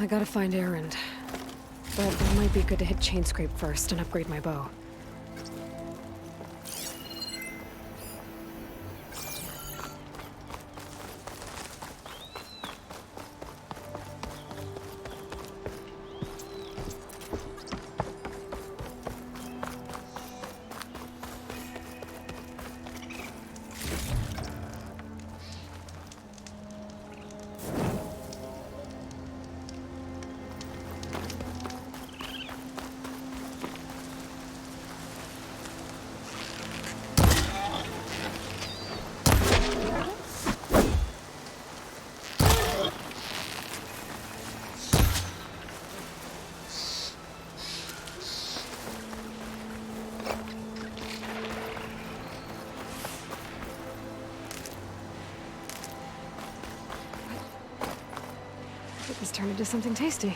I gotta find Erend. But it might be good to hit Chain Scrape first and upgrade my bow. This turned into something tasty.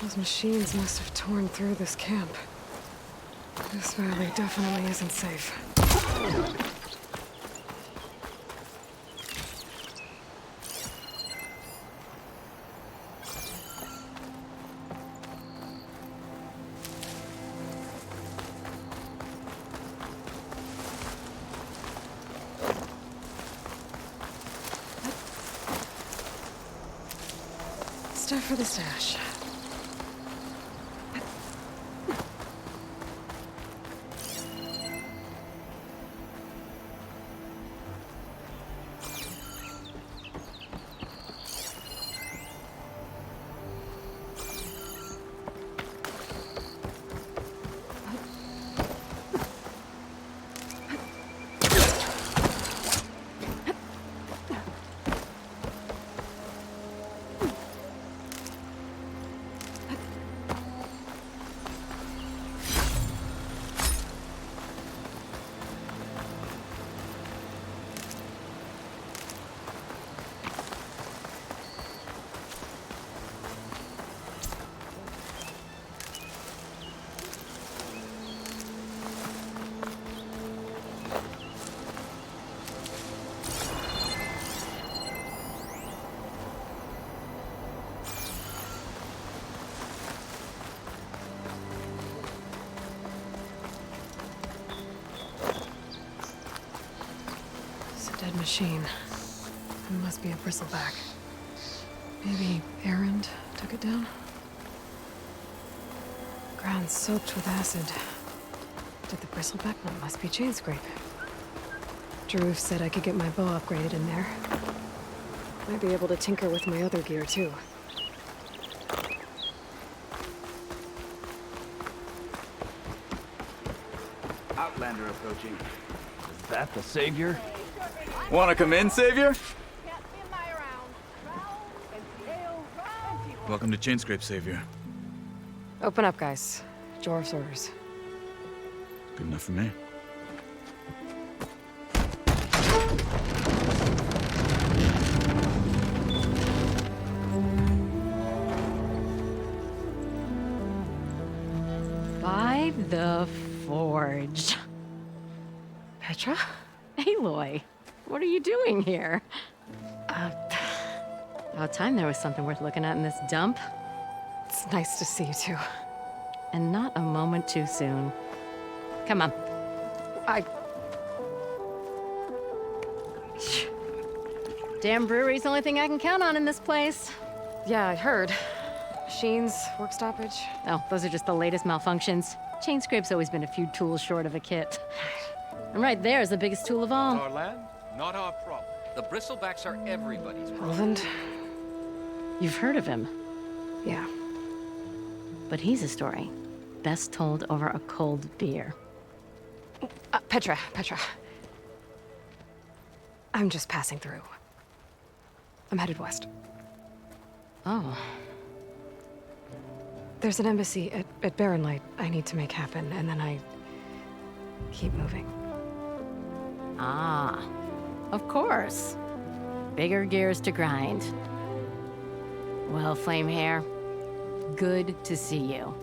Those machines must have torn through this camp. This valley definitely isn't safe. Stuff for the stash. Dead machine. It must be a bristleback. Maybe Erend took it down? Ground soaked with acid. Did the bristleback? That must be Chain Scrape. Drew said I could get my bow upgraded in there. Might be able to tinker with my other gear too. Outlander approaching. Is that the Savior? Wanna come in, Savior? Welcome to Chain Scrape, Savior. Open up, guys. Jorv's orders. Good enough for me. By the Forge. Petra? Aloy, what are you doing here? About time there was something worth looking at in this dump. It's nice to see you too. and not a moment too soon. Come on. Damn brewery's the only thing I can count on in this place. Yeah, I heard. Machines, work stoppage. Oh, those are just the latest malfunctions. Chain scrape's always been a few tools short of a kit. And right there is the biggest tool of all. Our land, not our problem. The bristlebacks are everybody's problem. Holland? You've heard of him, Yeah. but he's a story best told over a cold beer. Petra. I'm just passing through. I'm headed west. Oh, There's an embassy at Barren Light I need to make happen, and then I keep moving. ah, of course. Bigger gears to grind. Well, Flame Hair, good to see you.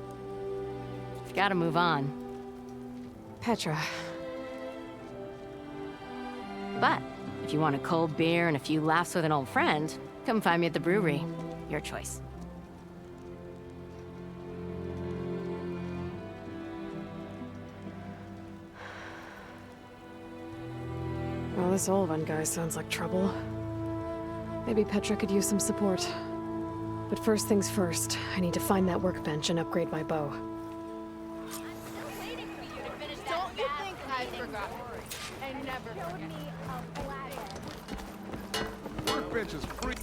You've got to move on. Petra. But if you want a cold beer and a few laughs with an old friend, come find me at the brewery. Your choice. Well, this Olvan guy sounds like trouble. Maybe Petra could use some support. But first things first, I need to find that workbench and upgrade my bow. Don't you think I've forgotten? And never forget. Workbench is free.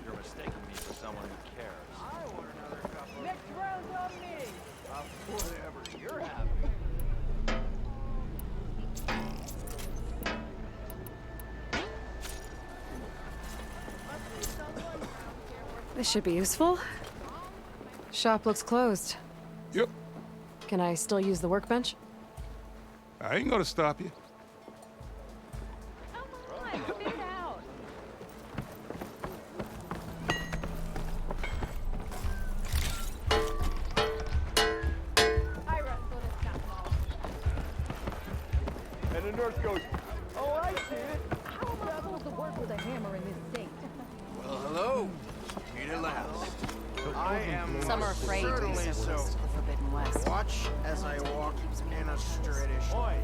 You're mistaking me for someone who cares. Next round's on me. Whatever you're having. This should be useful. Shop looks closed. Yep, Can I still use the workbench? I ain't gonna stop you. And the nurse goes, oh, I see it. How am I supposed to work with a hammer in this state? Well, hello. Meet at last. I am Some are afraid to be certainly so so. close to the Forbidden West. Watch as I walk in a straightish. Boy,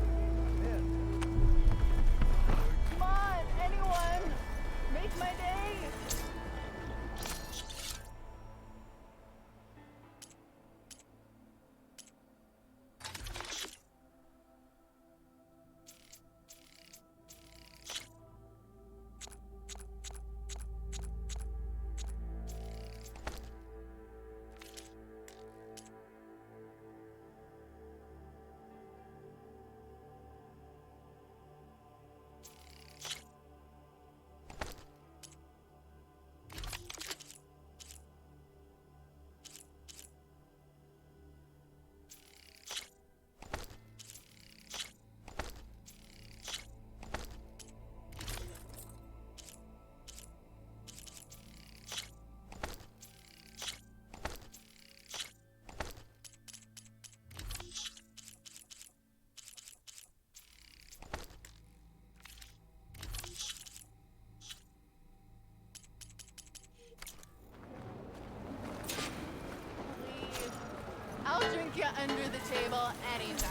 under the table anytime.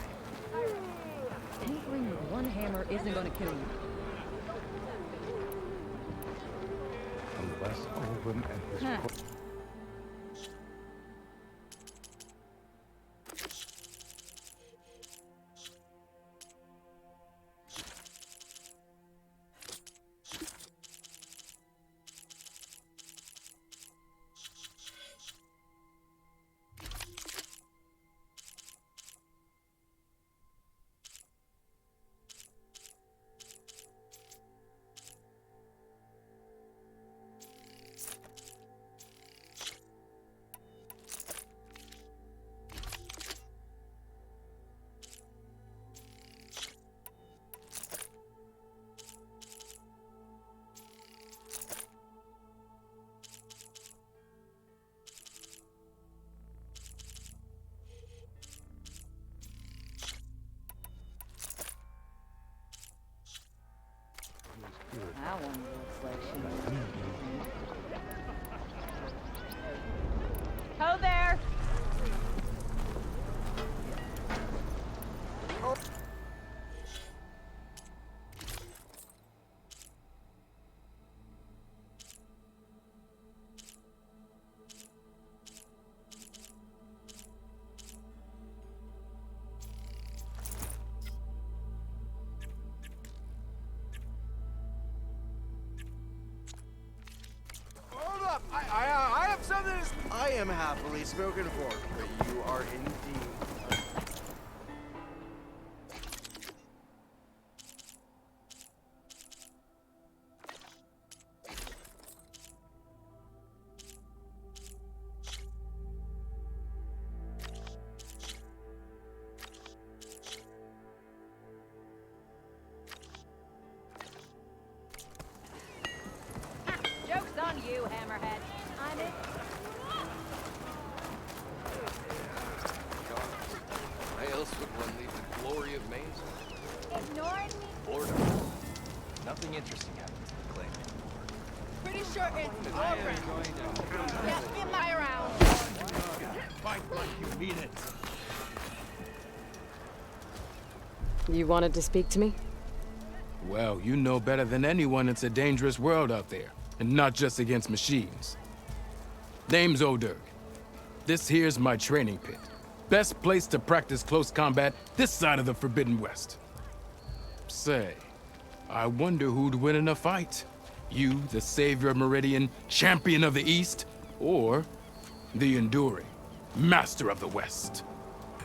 Tinkering with one hammer isn't gonna kill you. Unless Owen and his That one looks like she was. Ho there! Hold up! I have something to I am happily spoken for, but you are indeed. Joke's on you, Hammerhead. I'm it. Why else would one leave the glory of Maze? Ignoring me? Boredom. Nothing interesting happens in the claim. Pretty sure it's over. Yeah, in my round. Fight like you mean it. You wanted to speak to me? Well, you know better than anyone it's a dangerous world out there, and not just against machines. Name's O'Dirk. This here's my training pit. Best place to practice close combat this side of the Forbidden West. Say, I wonder who'd win in a fight. You, the savior of Meridian, champion of the East, or the Enduring, master of the West.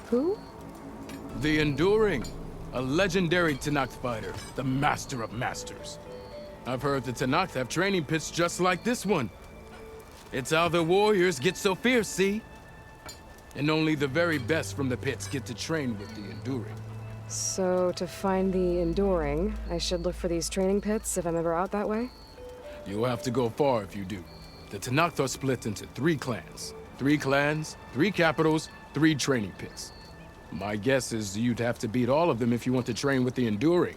Who? The Enduring, a legendary Tenakth fighter, the master of masters. I've heard the Tenakth have training pits just like this one. It's how the warriors get so fierce, see? And only the very best from the pits get to train with the Enduring. So, to find the Enduring, I should look for these training pits if I'm ever out that way? You'll have to go far if you do. The Tenakth are split into 3 clans. 3 clans, 3 capitals, 3 training pits. My guess is you'd have to beat all of them if you want to train with the Enduring.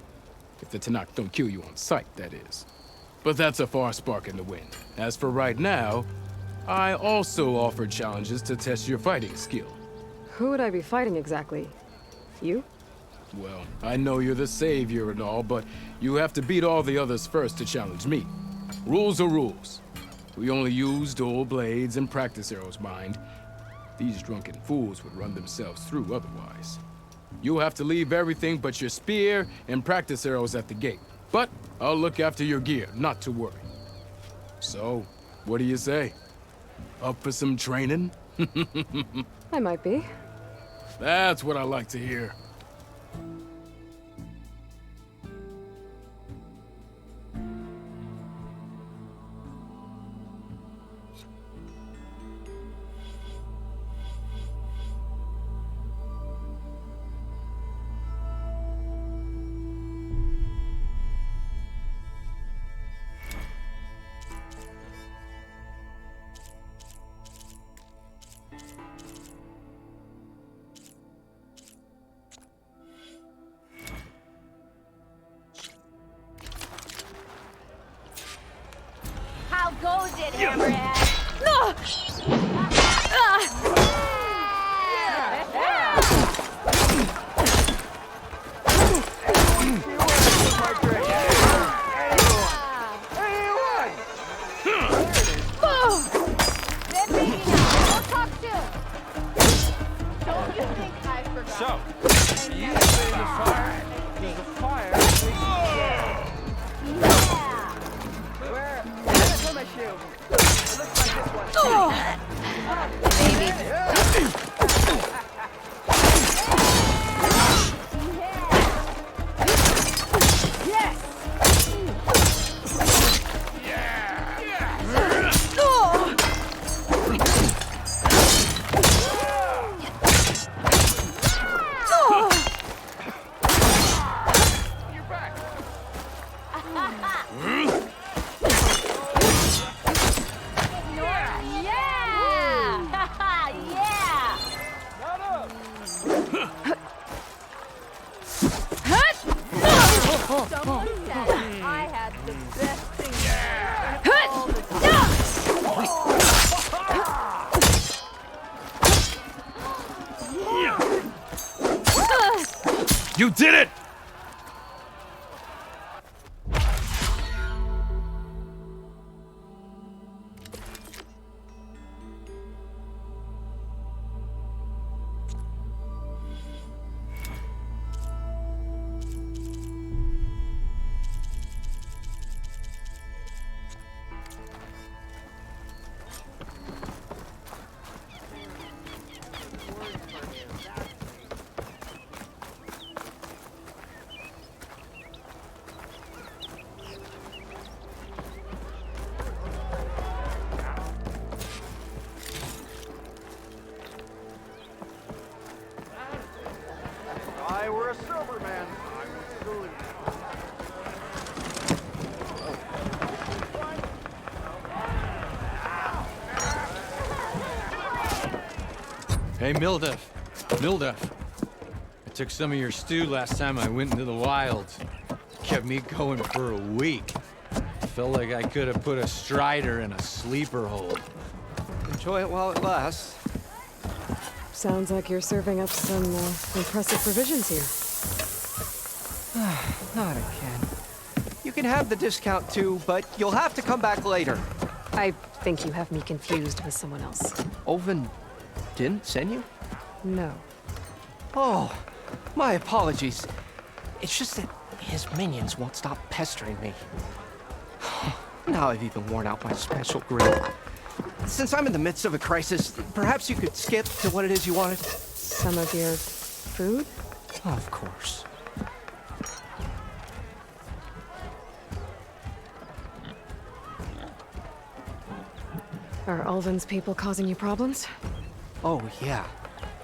If the Tenakth don't kill you on sight, that is. But that's a far spark in the wind. As for right now, I also offer challenges to test your fighting skill. Who would I be fighting exactly? You? Well, I know you're the savior and all, but you have to beat all the others first to challenge me. Rules are rules. We only use dual blades and practice arrows, mind. These drunken fools would run themselves through otherwise. You'll have to leave everything but your spear and practice arrows at the gate. But I'll look after your gear, not to worry. So, what do you say? Up for some training? I might be. That's what I like to hear. How goes it, Hammerhead? Someone said I had the best thing all the time. You did it! If I were a silver man, I would salute. Hey, Milduff. Milduff. I took some of your stew last time I went into the wilds. Kept me going for a week. Felt like I could have put a strider in a sleeper hold. Enjoy it while it lasts. Sounds like you're serving up some impressive provisions here. Not again. You can have the discount too, but you'll have to come back later. I think you have me confused with someone else. Oven didn't send you? No. Oh, my apologies. It's just that his minions won't stop pestering me. Now I've even worn out my special grill. Since I'm in the midst of a crisis, perhaps you could skip to what it is you wanted? Some of your food? Of course. Are Ulvin's people causing you problems? Oh, yeah.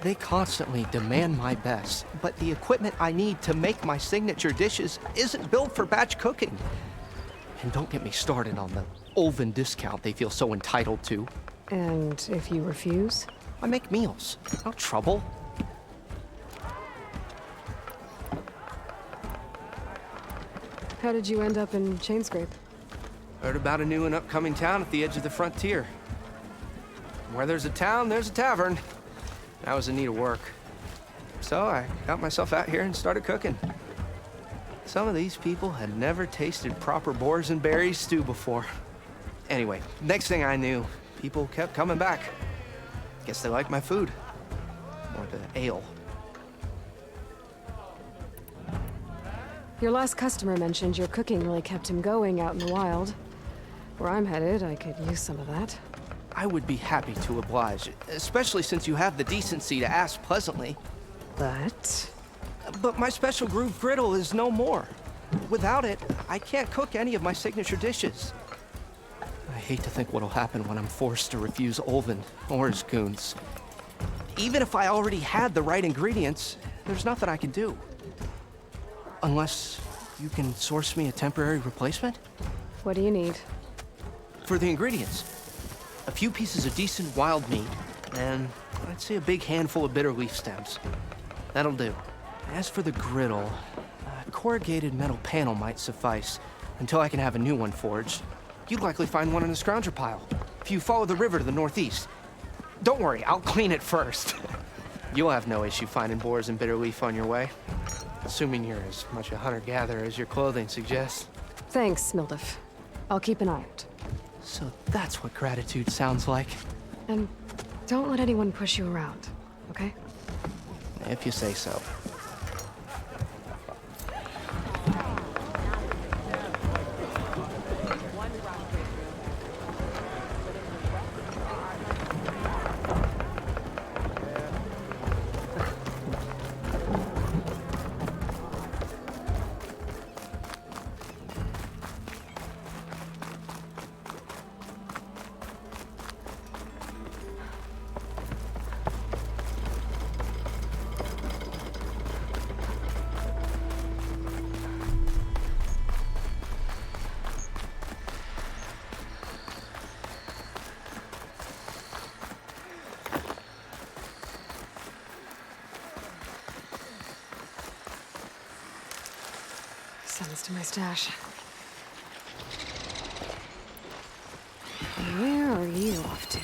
They constantly demand my best, but the equipment I need to make my signature dishes isn't built for batch cooking. And don't get me started on the Ulvin discount they feel so entitled to. And if you refuse? I make meals. No trouble. How did you end up in Chainscrape? Heard about a new and upcoming town at the edge of the frontier. Where there's a town, there's a tavern. I was in need of work. So I got myself out here and started cooking. Some of these people had never tasted proper boars and berries stew before. Anyway, next thing I knew, people kept coming back. Guess they liked my food. Or the ale. Your last customer mentioned your cooking really kept him going out in the wild. Where I'm headed, I could use some of that. I would be happy to oblige, especially since you have the decency to ask pleasantly. But my special groove griddle is no more. Without it, I can't cook any of my signature dishes. I hate to think what'll happen when I'm forced to refuse Ulvin or his goons. Even if I already had the right ingredients, there's nothing I can do. Unless you can source me a temporary replacement? What do you need? For the ingredients, a few pieces of decent wild meat, and I'd say a big handful of bitter leaf stems. That'll do. As for the griddle, a corrugated metal panel might suffice until I can have a new one forged. You'd likely find one in a scrounger pile if you follow the river to the northeast. Don't worry, I'll clean it first. You'll have no issue finding boars and bitter leaf on your way. Assuming you're as much a hunter-gatherer as your clothing suggests. Thanks, Milduff. I'll keep an eye out. So that's what gratitude sounds like. And don't let anyone push you around, okay? If you say so. Send this to my stash. Where are you off to?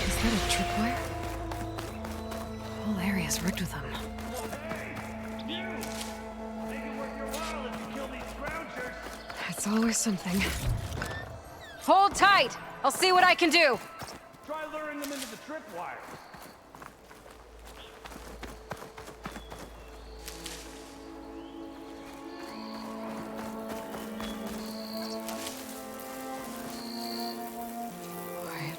Is that a tripwire? The whole area's rigged with them. It's always something. Hold tight! I'll see what I can do! Try luring them into the tripwires. Quiet.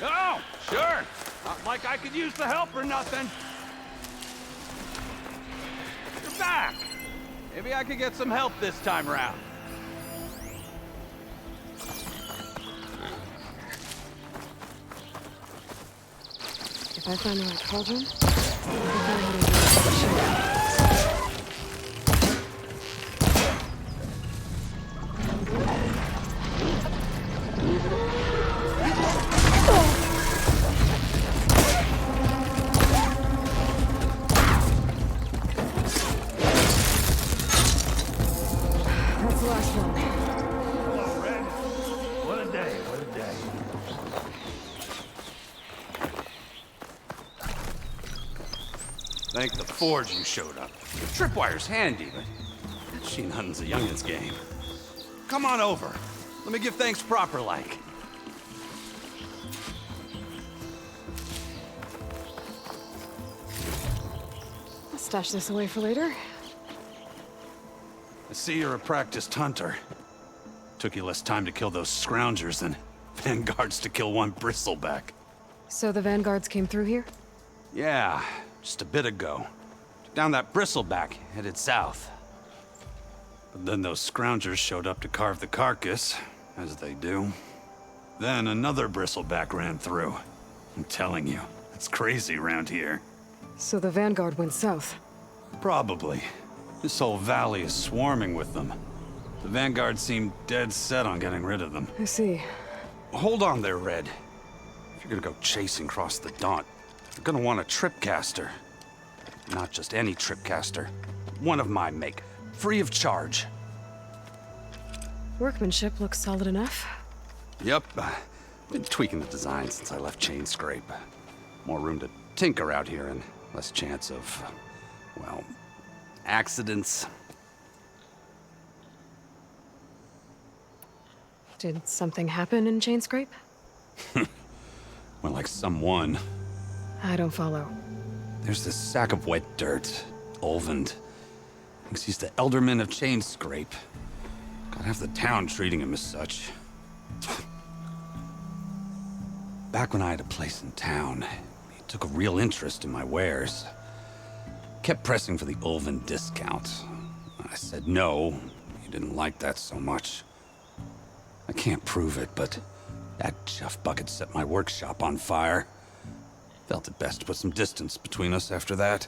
Oh, sure. Not like I could use the help or nothing. You're back. Maybe I could get some help this time around. If I find the right cauldron, I'll find how to use the shit. That's the last one. Hello, Red. What a day, what a day. Thank the forge you showed up. The tripwire's handy, but that sheen hunting's a youngin's game. Come on over. Let me give thanks proper like. I'll stash this away for later. I see you're a practiced hunter. Took you less time to kill those scroungers than vanguards to kill one bristleback. So the vanguards came through here? Yeah, just a bit ago. Took down that bristleback, headed south. But then those scroungers showed up to carve the carcass, as they do. Then another bristleback ran through. I'm telling you, it's crazy around here. So the vanguard went south? Probably. This whole valley is swarming with them. The vanguard seemed dead set on getting rid of them. I see. Hold on there, Red. If you're gonna go chasing across the Daunt, you're gonna want a tripcaster. Not just any tripcaster. One of my make. Free of charge. Workmanship looks solid enough. Yep. Been tweaking the design since I left Chain Scrape. More room to tinker out here and less chance of, well, accidents. Did something happen in Chain Scrape? Well, like someone. I don't follow. There's this sack of wet dirt. Olvend. Thinks he's the alderman of Chain Scrape. Got half the town treating him as such. Back when I had a place in town, he took a real interest in my wares. Kept pressing for the Olvend discount. I said no. He didn't like that so much. I can't prove it, but that chuff bucket set my workshop on fire. Felt it best to put some distance between us after that.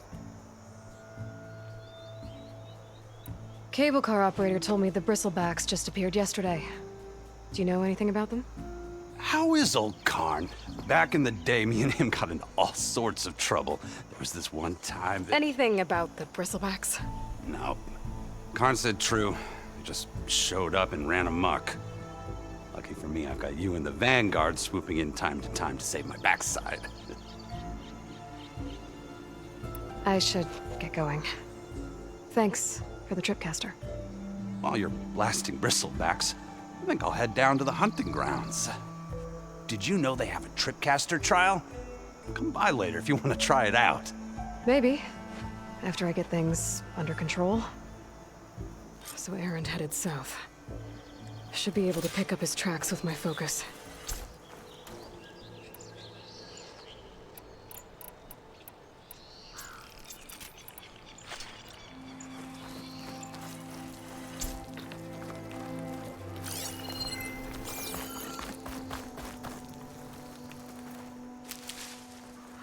Cable car operator told me the bristlebacks just appeared yesterday. Do you know anything about them? How is old Karn? Back in the day, me and him got into all sorts of trouble. There was this one time that... Anything about the bristlebacks? No. Karn said true. He just showed up and ran amok. Lucky for me, I've got you and the Vanguard swooping in time to save my backside. I should get going. Thanks for the tripcaster. While you're blasting bristlebacks, I think I'll head down to the hunting grounds. Did you know they have a tripcaster trial? Come by later if you want to try it out. Maybe. After I get things under control. So Aaron headed south. Should be able to pick up his tracks with my focus.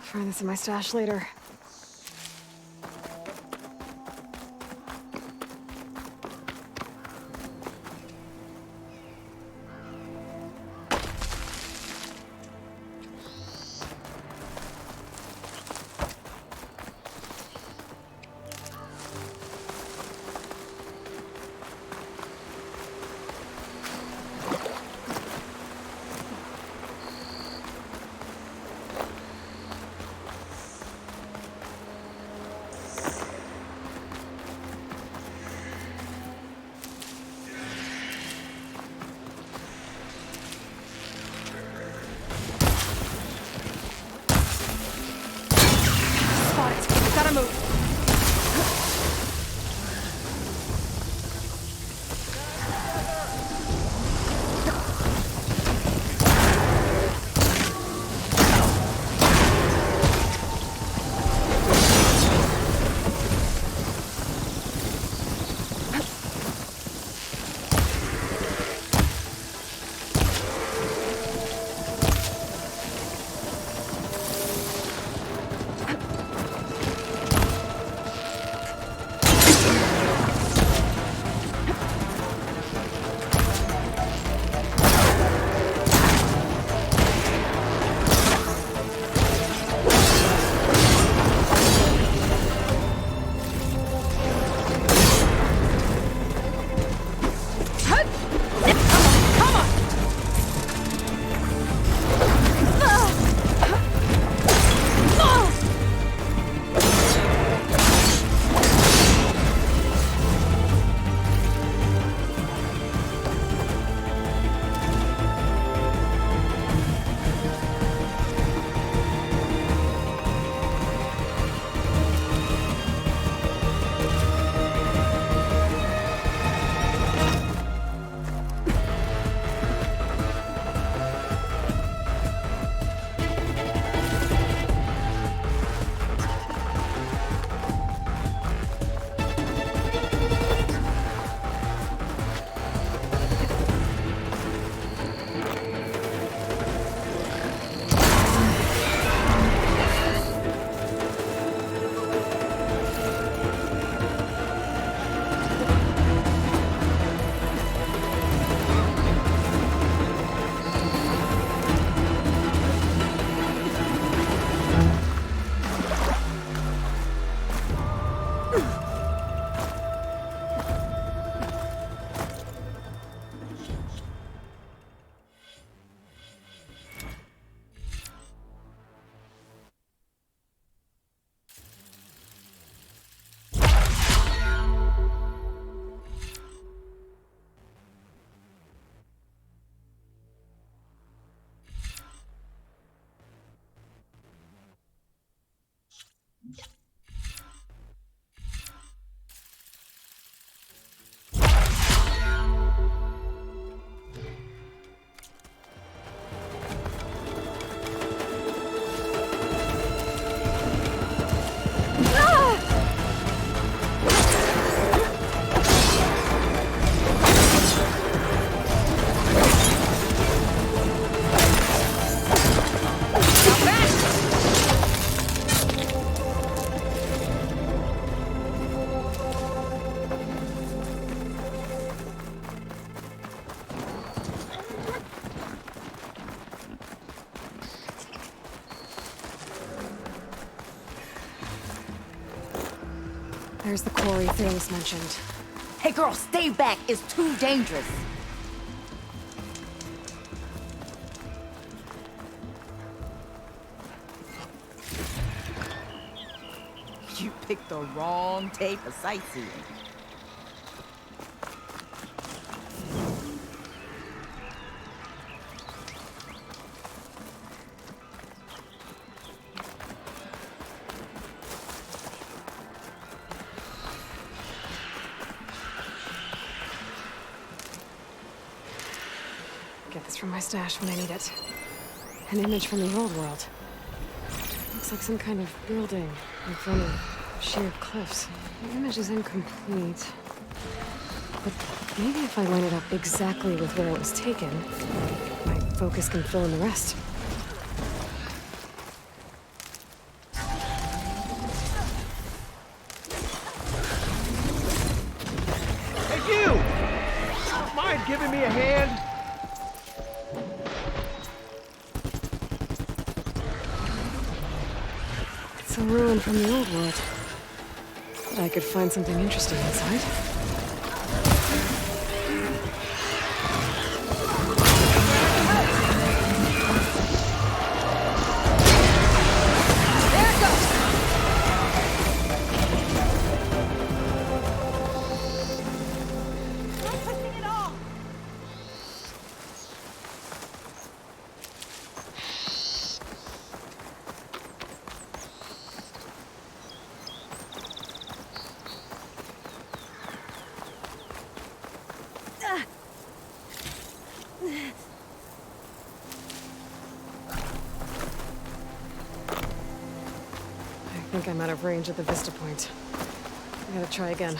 Find this in my stash later. There's the quarry Thanos mentioned. Hey girl, stay back. It's too dangerous. You picked the wrong day for sightseeing. Get this from my stash when I need it. An image from the old world. Looks like some kind of building in front of sheer cliffs. The image is incomplete. But maybe if I line it up exactly with where it was taken, my focus can fill in the rest. Hey, you! Mind giving me a hand? It's a ruin from the old world. I could find something interesting inside. I think I'm out of range at the vista point. I gotta try again.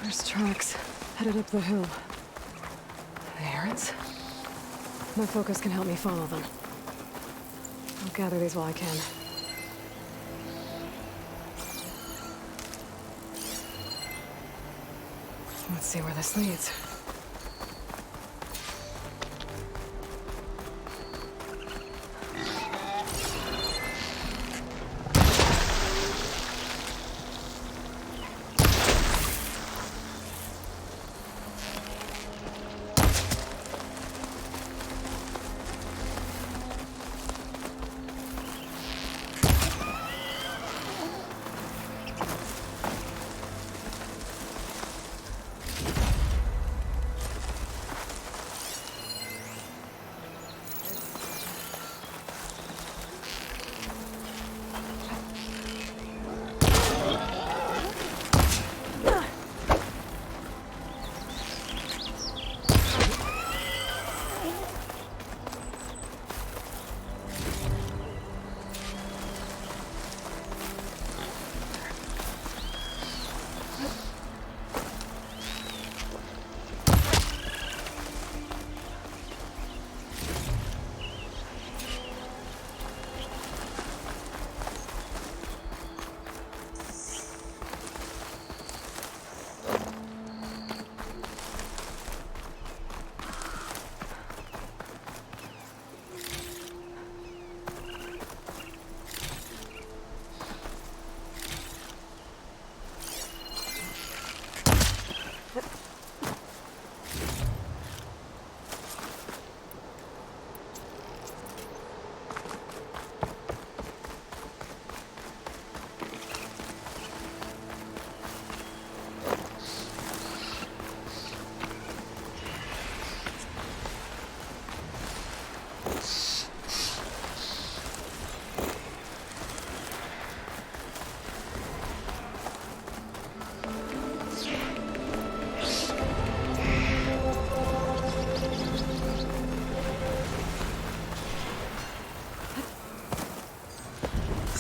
There's tracks headed up the hill. The errands? My focus can help me follow them. I'll gather these while I can. Let's see where this leads.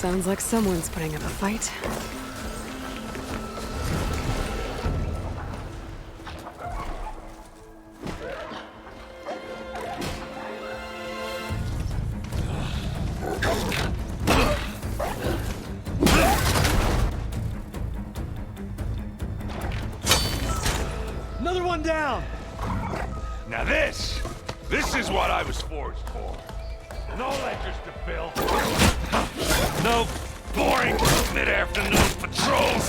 Sounds like someone's putting up a fight. Another one down! Now this is what I was forged for. No ledgers to fill. No boring mid-afternoon patrols.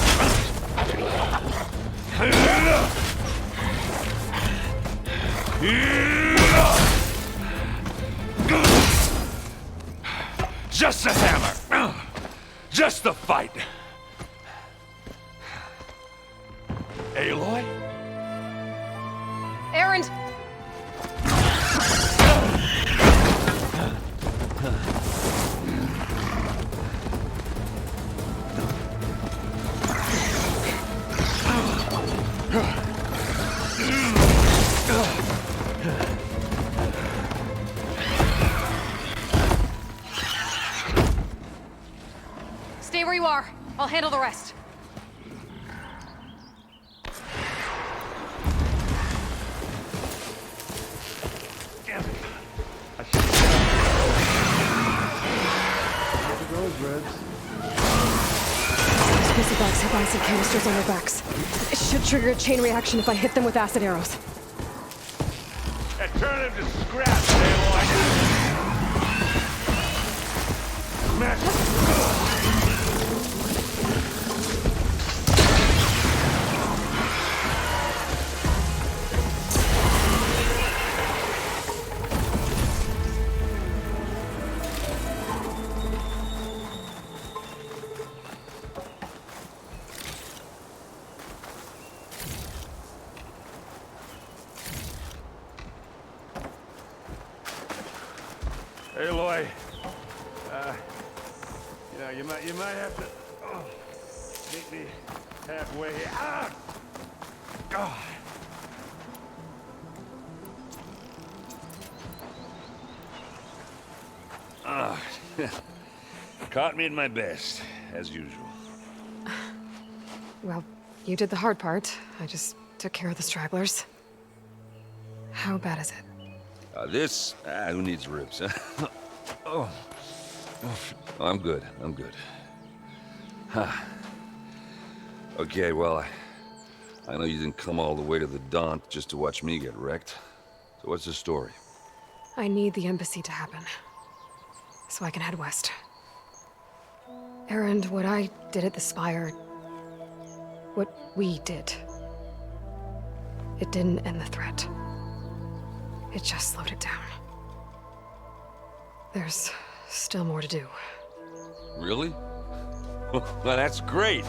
Just a hammer. Just a fight. Aloy? Erend! Stay where you are. I'll handle the rest. These bugs have acid canisters on their backs. It should trigger a chain reaction if I hit them with acid arrows. And turn them to scrap, Aloy. Aloy, you might have to meet me halfway here. Ah! Oh. Caught me at my best, as usual. Well, you did the hard part. I just took care of the stragglers. How bad is it? Who needs ribs, huh? Oh, I'm good. Huh. Okay, well, I know you didn't come all the way to the Daunt just to watch me get wrecked. So what's the story? I need the embassy to happen, so I can head west. Erend, what I did at the Spire, what we did, it didn't end the threat. It just slowed it down. There's still more to do. Really? Well, that's great.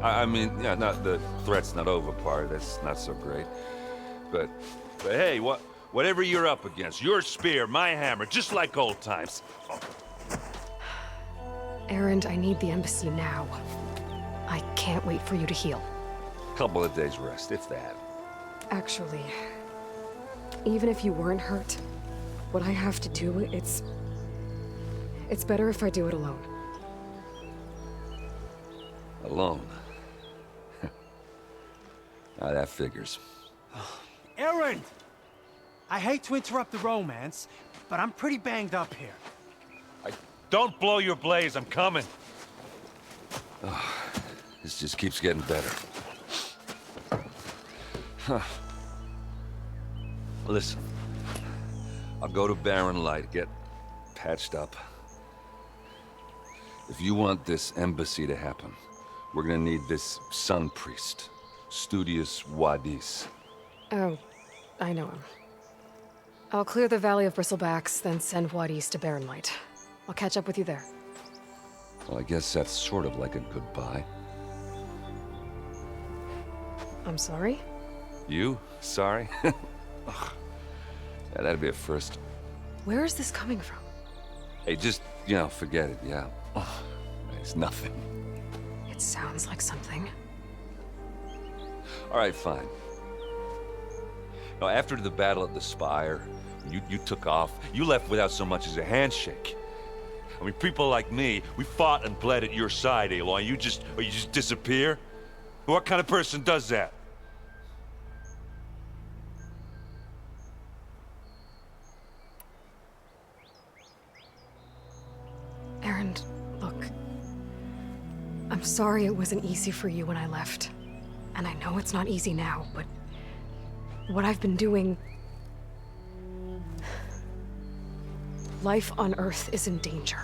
I mean, yeah, not the threat's not over part. That's not so great. But hey, whatever you're up against, your spear, my hammer, just like old times. Erend, I need the embassy now. I can't wait for you to heal. Couple of days rest, if that. Actually, even if you weren't hurt, what I have to do, it's better if I do it alone. Alone? Now that figures. Erend! I hate to interrupt the romance, but I'm pretty banged up here. Don't blow your blaze, I'm coming. Oh, this just keeps getting better. Huh. Listen, I'll go to Barren Light, get patched up. If you want this embassy to happen, we're gonna need this sun priest, Studious Wadis. Oh, I know him. I'll clear the Valley of Bristlebacks, then send Wadis to Barren Light. I'll catch up with you there. Well, I guess that's sort of like a goodbye. I'm sorry? You? Sorry? Ugh. Yeah, that'd be a first. Where is this coming from? Hey, just, forget it, yeah. Ugh. It's nothing. It sounds like something. All right, fine. Now, after the battle at the Spire, you took off. You left without so much as a handshake. I mean, people like me, we fought and bled at your side, Aloy. You just disappear? What kind of person does that? Aaron, look. I'm sorry it wasn't easy for you when I left. And I know it's not easy now, but what I've been doing... Life on Earth is in danger,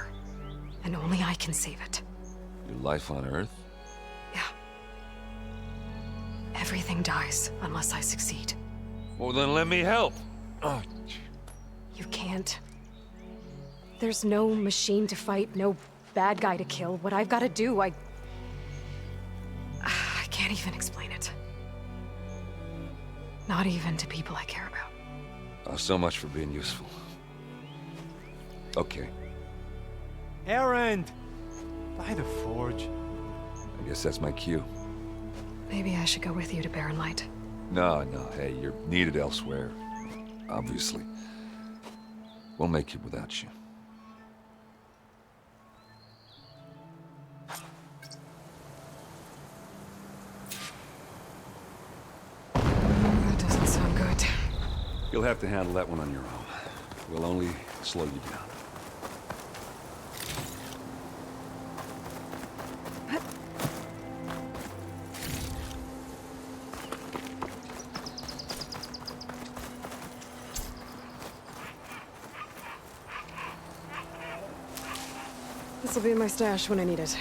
and only I can save it. Your life on Earth? Yeah. Everything dies unless I succeed. Well, then let me help. Oh, You can't. There's no machine to fight, no bad guy to kill. What I've got to do, I can't even explain it. Not even to people I care about. oh, so much for being useful. Okay, Errand! By the forge. I guess that's my cue. Maybe I should go with you to Barren Light. No, hey, you're needed elsewhere. Obviously. We'll make it without you. That doesn't sound good. You'll have to handle that one on your own. We'll only slow you down. This'll be my stash when I need it.